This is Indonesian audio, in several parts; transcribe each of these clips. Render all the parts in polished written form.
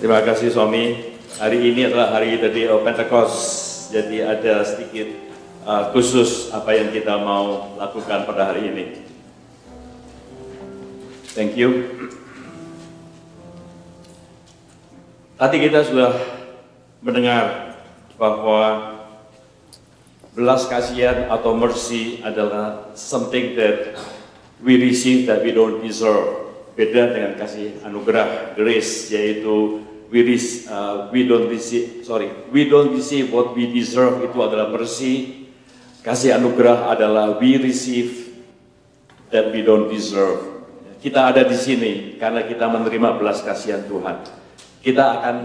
Terima kasih suami. Hari ini adalah hari The Day of Pentecost. Jadi ada sedikit khusus apa yang kita mau lakukan pada hari ini. Thank you. Tadi kita sudah mendengar bahwa belas kasihan atau mercy adalah something that we receive that we don't deserve. Beda dengan kasih anugerah, grace, yaitu we don't receive what we deserve, itu adalah mercy. Kasih anugerah adalah we receive that we don't deserve. Kita ada di sini karena kita menerima belas kasihan Tuhan. Kita akan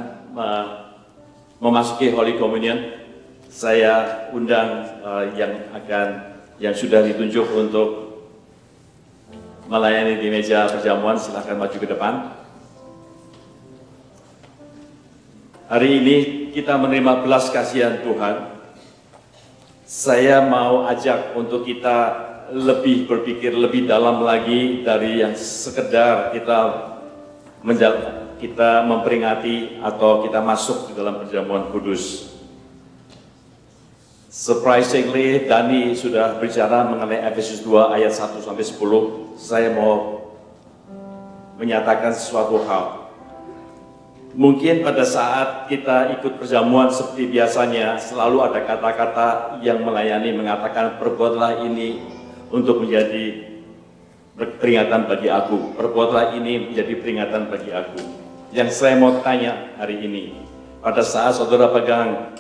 memasuki Holy Communion. Saya undang yang sudah ditunjuk untuk melayani di meja perjamuan, silakan maju ke depan. Hari ini kita menerima belas kasihan Tuhan. Saya mau ajak untuk kita lebih berpikir lebih dalam lagi dari yang sekedar kita memperingati atau kita masuk di dalam perjamuan kudus. Surprisingly, Dani sudah bicara mengenai Efesus 2 ayat 1-10. Saya mau menyatakan sesuatu hal. Mungkin pada saat kita ikut perjamuan seperti biasanya, selalu ada kata-kata yang melayani mengatakan, perbuatlah ini untuk menjadi peringatan bagi aku. Perbuatlah ini menjadi peringatan bagi aku. Yang saya mau tanya hari ini, pada saat saudara pegang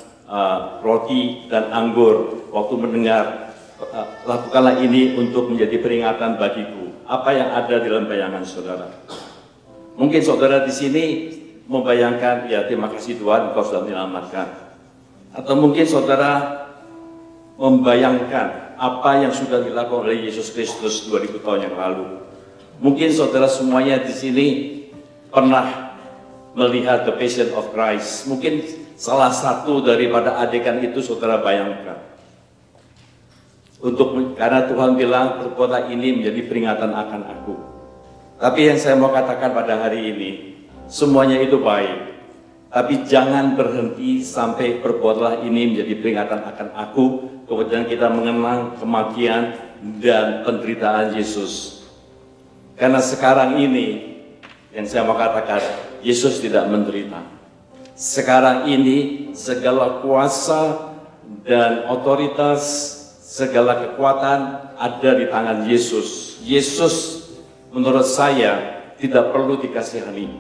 roti dan anggur, waktu mendengar, lakukanlah ini untuk menjadi peringatan bagiku. Apa yang ada di dalam bayangan saudara? Mungkin saudara di sini membayangkan, ya terima kasih Tuhan, Engkau sudah menyelamatkan. Atau mungkin saudara membayangkan apa yang sudah dilakukan oleh Yesus Kristus 2000 tahun yang lalu. Mungkin saudara semuanya di sini pernah melihat The Passion of Christ. Mungkin salah satu daripada adegan itu saudara bayangkan. Karena Tuhan bilang, perbuatlah ini menjadi peringatan akan aku. Tapi yang saya mau katakan pada hari ini, semuanya itu baik. Tapi jangan berhenti sampai perbuatlah ini menjadi peringatan akan aku. Kemudian kita mengenang kematian dan penderitaan Yesus. Karena sekarang ini, yang saya mau katakan, Yesus tidak menderita. Sekarang ini segala kuasa dan otoritas, segala kekuatan ada di tangan Yesus. Yesus menurut saya tidak perlu dikasihani.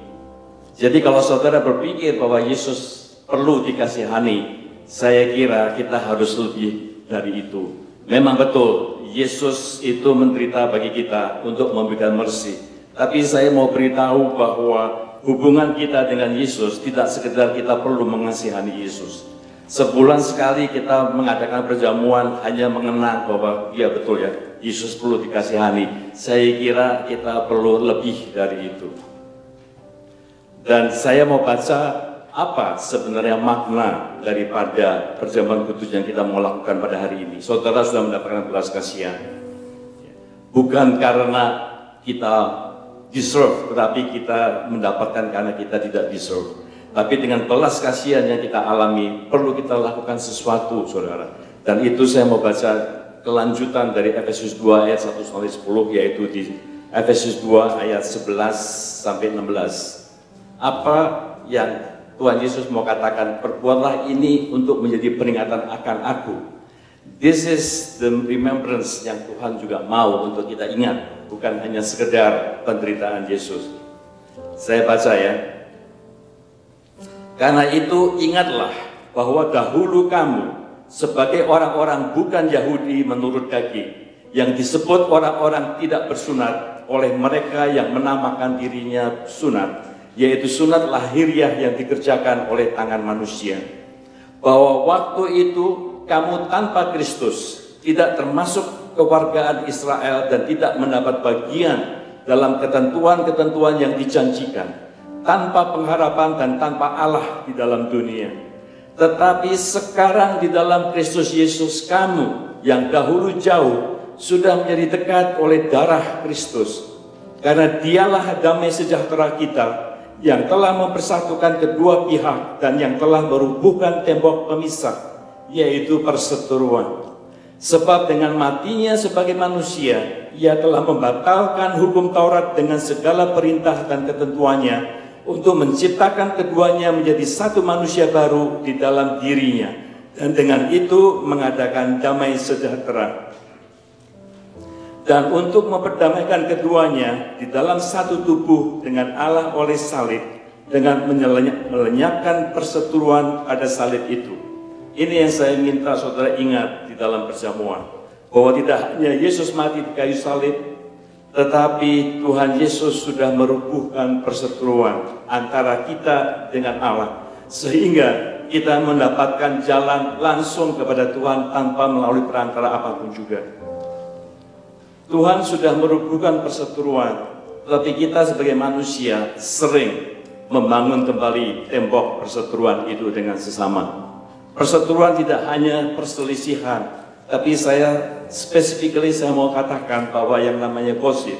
Jadi kalau saudara berpikir bahwa Yesus perlu dikasihani, saya kira kita harus lebih dari itu. Memang betul, Yesus itu menderita bagi kita untuk memberikan mercy. Tapi saya mau beritahu bahwa hubungan kita dengan Yesus tidak sekedar kita perlu mengasihani Yesus. Sebulan sekali kita mengadakan perjamuan hanya mengenang bahwa ya betul ya, Yesus perlu dikasihani. Saya kira kita perlu lebih dari itu. Dan saya mau baca apa sebenarnya makna daripada perjamuan kudus yang kita mau lakukan pada hari ini. Saudara sudah mendapatkan belas kasihan. Bukan karena kita deserve, tetapi kita mendapatkan karena kita tidak deserve. Tapi dengan belas kasihan yang kita alami, perlu kita lakukan sesuatu, saudara. Dan itu saya mau baca kelanjutan dari Efesus 2 ayat 1-10, yaitu di Efesus 2 ayat 11-16. Apa yang Tuhan Yesus mau katakan? Perbuatlah ini untuk menjadi peringatan akan aku. This is the remembrance yang Tuhan juga mau untuk kita ingat. Bukan hanya sekedar penderitaan Yesus. Saya baca ya. Karena itu ingatlah bahwa dahulu kamu sebagai orang-orang bukan Yahudi menurut daging, yang disebut orang-orang tidak bersunat oleh mereka yang menamakan dirinya sunat, yaitu sunat lahiriah yang dikerjakan oleh tangan manusia. Bahwa waktu itu kamu tanpa Kristus, tidak termasuk kewargaan Israel dan tidak mendapat bagian dalam ketentuan-ketentuan yang dijanjikan, tanpa pengharapan dan tanpa Allah di dalam dunia. Tetapi sekarang di dalam Kristus Yesus, kamu yang dahulu jauh sudah menjadi dekat oleh darah Kristus. Karena dialah damai sejahtera kita yang telah mempersatukan kedua pihak dan yang telah merubuhkan tembok pemisah, yaitu perseteruan. Sebab dengan matinya sebagai manusia, ia telah membatalkan hukum Taurat dengan segala perintah dan ketentuannya untuk menciptakan keduanya menjadi satu manusia baru di dalam dirinya, dan dengan itu mengadakan damai sejahtera. Dan untuk memperdamaikan keduanya di dalam satu tubuh dengan Allah oleh salib, dengan melenyapkan perseteruan pada salib itu. Ini yang saya minta saudara ingat di dalam perjamuan, bahwa tidak hanya Yesus mati di kayu salib, tetapi Tuhan Yesus sudah merubuhkan perseteruan antara kita dengan Allah, sehingga kita mendapatkan jalan langsung kepada Tuhan tanpa melalui perantara apapun juga. Tuhan sudah merubuhkan perseteruan, tetapi kita sebagai manusia sering membangun kembali tembok perseteruan itu dengan sesama. Perseteruan tidak hanya perselisihan, tapi saya mau katakan bahwa yang namanya gosip,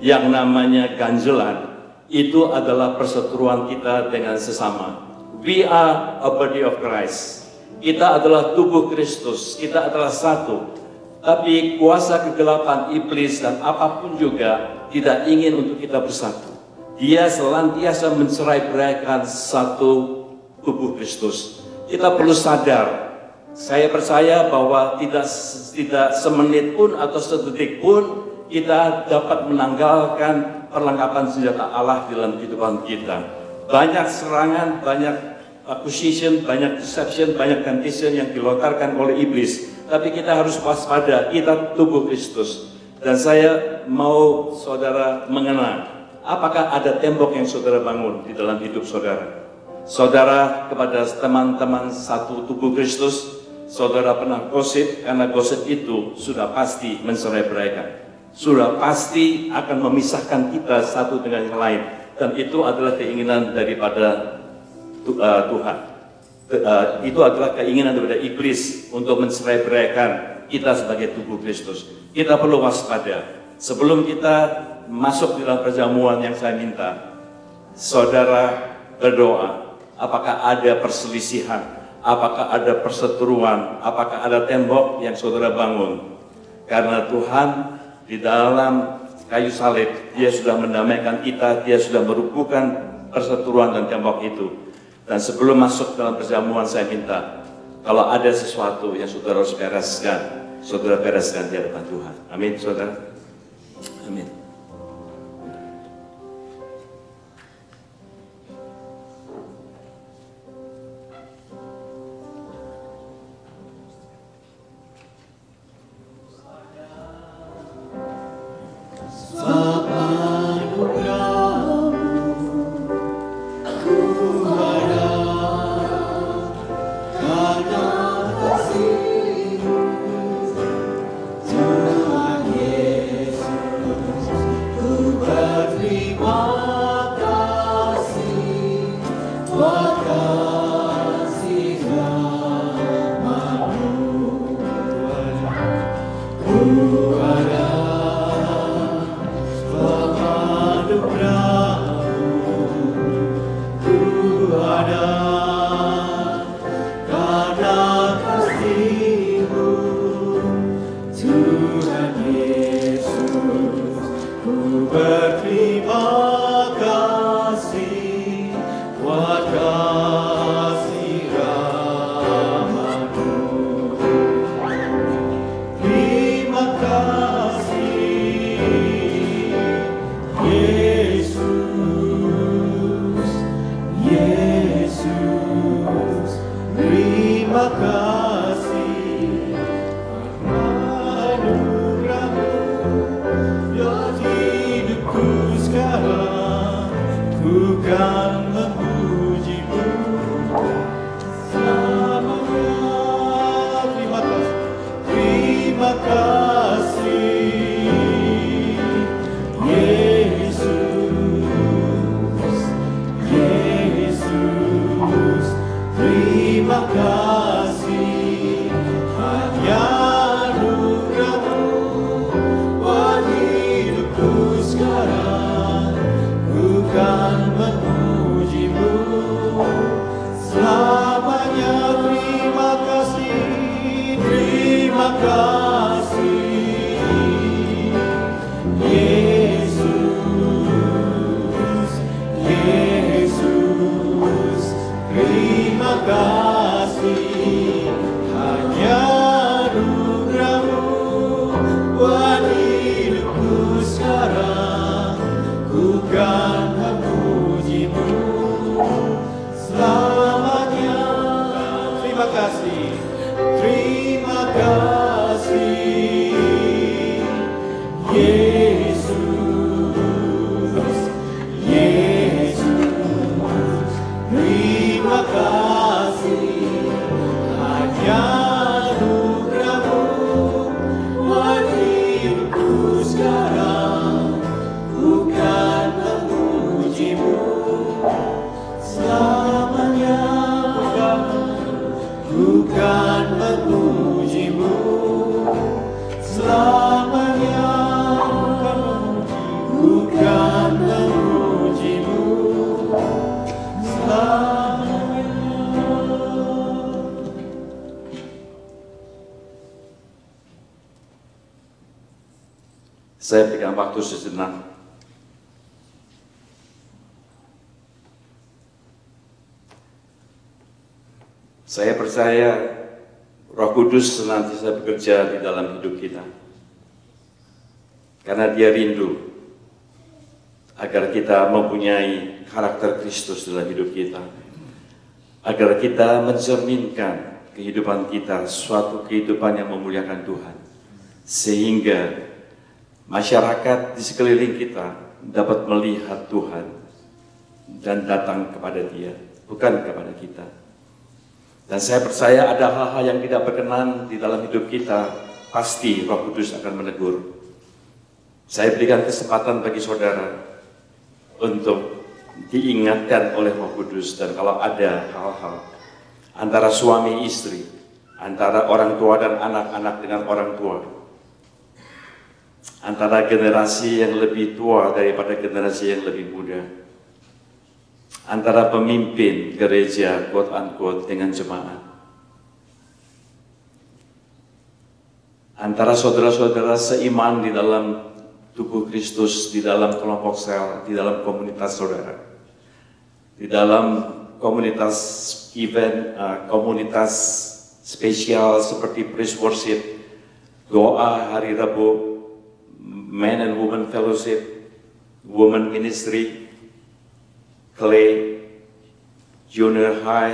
yang namanya ganjelan, itu adalah perseteruan kita dengan sesama. We are a body of Christ. Kita adalah tubuh Kristus, kita adalah satu. Tapi kuasa kegelapan iblis dan apapun juga tidak ingin untuk kita bersatu. Dia senantiasa mencerai-beraikan satu tubuh Kristus. Kita perlu sadar. Saya percaya bahwa tidak semenit pun atau sedetik pun kita dapat menanggalkan perlengkapan senjata Allah dalam kehidupan kita. Banyak serangan, banyak accusation, banyak deception, banyak temptation yang dilontarkan oleh iblis. Tapi kita harus waspada, kita tubuh Kristus. Dan saya mau saudara mengenal, apakah ada tembok yang saudara bangun di dalam hidup saudara? Saudara kepada teman-teman satu tubuh Kristus, saudara pernah gosip, karena gosip itu sudah pasti mencerai-beraikan. Sudah pasti akan memisahkan kita satu dengan yang lain. Dan itu adalah keinginan daripada Tuhan. Itu adalah keinginan daripada iblis untuk mencerai-beraikan kita sebagai tubuh Kristus. Kita perlu waspada. Sebelum kita masuk di dalam perjamuan yang saya minta, saudara berdoa, apakah ada perselisihan, apakah ada perseteruan, apakah ada tembok yang saudara bangun. Karena Tuhan di dalam kayu salib, Dia sudah mendamaikan kita, Dia sudah merubuhkan perseteruan dan tembok itu. Dan sebelum masuk dalam perjamuan saya minta, kalau ada sesuatu yang saudara harus bereskan, saudara bereskan di hadapan Tuhan. Amin, saudara. Amin. Sekarang ku kan memuji. kasih, hanya anugerah-Mu buat hidupku sekarang. Ku kan memuji-Mu selamanya. Terima kasih, terima kasih, Yesus, Yesus. Terima kasih, hanya anugerah-Mu buat hidupku sekarang. Ku kan memuji-Mu selamanya. Ku kan memuji-Mu selamanya. Ku kan memuji-Mu selamanya. Saya berikan waktu sejenak. Saya percaya Roh Kudus senantiasa bekerja di dalam hidup kita. Karena Dia rindu agar kita mempunyai karakter Kristus dalam hidup kita. Agar kita mencerminkan kehidupan kita, suatu kehidupan yang memuliakan Tuhan. Sehingga masyarakat di sekeliling kita dapat melihat Tuhan dan datang kepada Dia, bukan kepada kita. Dan saya percaya ada hal-hal yang tidak berkenan di dalam hidup kita, pasti Roh Kudus akan menegur. Saya berikan kesempatan bagi saudara untuk diingatkan oleh Roh Kudus, dan kalau ada hal-hal antara suami istri, antara orang tua dan anak-anak dengan orang tua, antara generasi yang lebih tua daripada generasi yang lebih muda, antara pemimpin gereja quote unquote dengan jemaat, antara saudara-saudara seiman di dalam tubuh Kristus, di dalam kelompok sel, di dalam komunitas saudara, di dalam komunitas event, komunitas spesial seperti praise worship, doa hari Rabu, men and women fellowship, women ministry, Clay, junior high,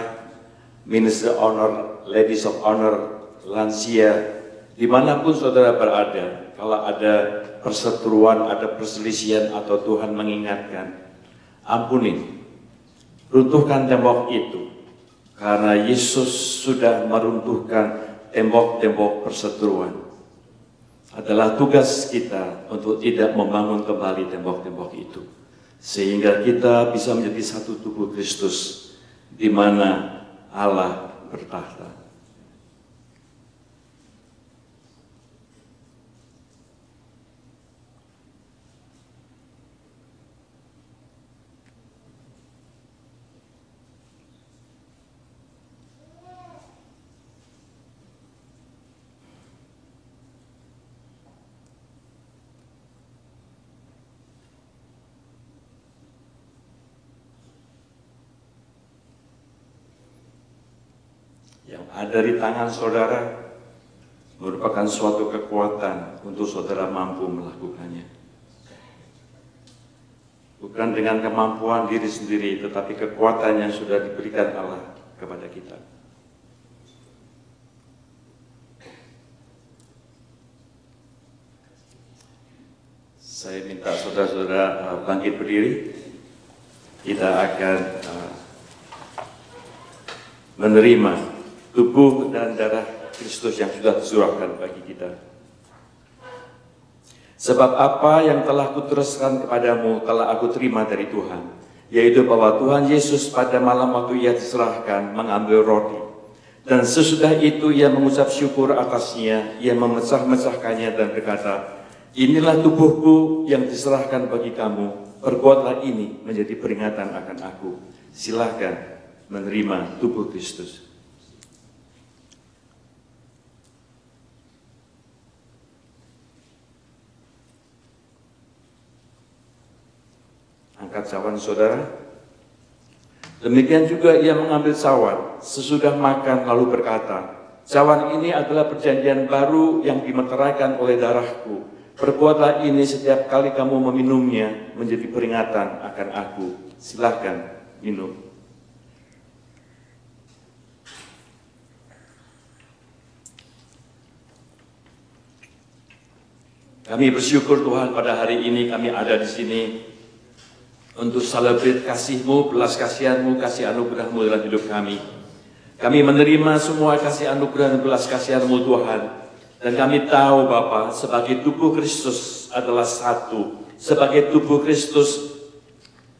minister honor, ladies of honor, lansia, dimanapun saudara berada, kalau ada perseteruan, ada perselisihan, atau Tuhan mengingatkan, ampuni, runtuhkan tembok itu, karena Yesus sudah meruntuhkan tembok-tembok perseteruan. Adalah tugas kita untuk tidak membangun kembali tembok-tembok itu, sehingga kita bisa menjadi satu tubuh Kristus, di mana Allah bertahta. Yang ada di tangan saudara merupakan suatu kekuatan untuk saudara mampu melakukannya. Bukan dengan kemampuan diri sendiri, tetapi kekuatan yang sudah diberikan Allah kepada kita. Saya minta saudara-saudara bangkit berdiri. Kita akan menerima tubuh dan darah Kristus yang sudah dicurahkan bagi kita. Sebab apa yang telah kuteruskan kepadamu telah aku terima dari Tuhan, yaitu bahwa Tuhan Yesus pada malam waktu Ia diserahkan mengambil roti, dan sesudah itu Ia mengucap syukur atasnya, Ia memecah-mecahkannya dan berkata, inilah tubuhku yang diserahkan bagi kamu, perbuatlah ini menjadi peringatan akan aku. Silakan menerima tubuh Kristus. Angkat cawan saudara. Demikian juga ia mengambil cawan, sesudah makan lalu berkata, cawan ini adalah perjanjian baru yang dimeteraikan oleh darahku. Perbuatlah ini setiap kali kamu meminumnya menjadi peringatan akan aku. Silahkan minum. Kami bersyukur Tuhan pada hari ini kami ada di sini untuk celebrate kasih-Mu, belas kasihan-Mu, kasih anugerah-Mu dalam hidup kami. Kami menerima semua kasih anugerah dan belas kasihan-Mu Tuhan. Dan kami tahu Bapa, sebagai tubuh Kristus adalah satu. Sebagai tubuh Kristus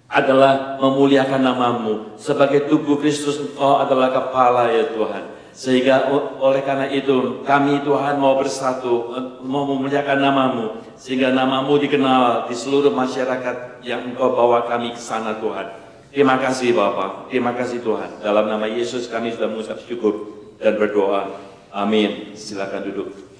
adalah memuliakan nama-Mu. Sebagai tubuh Kristus Engkau adalah kepala ya Tuhan. Sehingga oleh karena itu kami Tuhan mau bersatu, mau memuliakan nama-Mu. Sehingga nama-Mu dikenal di seluruh masyarakat yang Engkau bawa kami ke sana Tuhan. Terima kasih Bapa, terima kasih Tuhan. Dalam nama Yesus kami sudah mengucap syukur dan berdoa. Amin. Silakan duduk.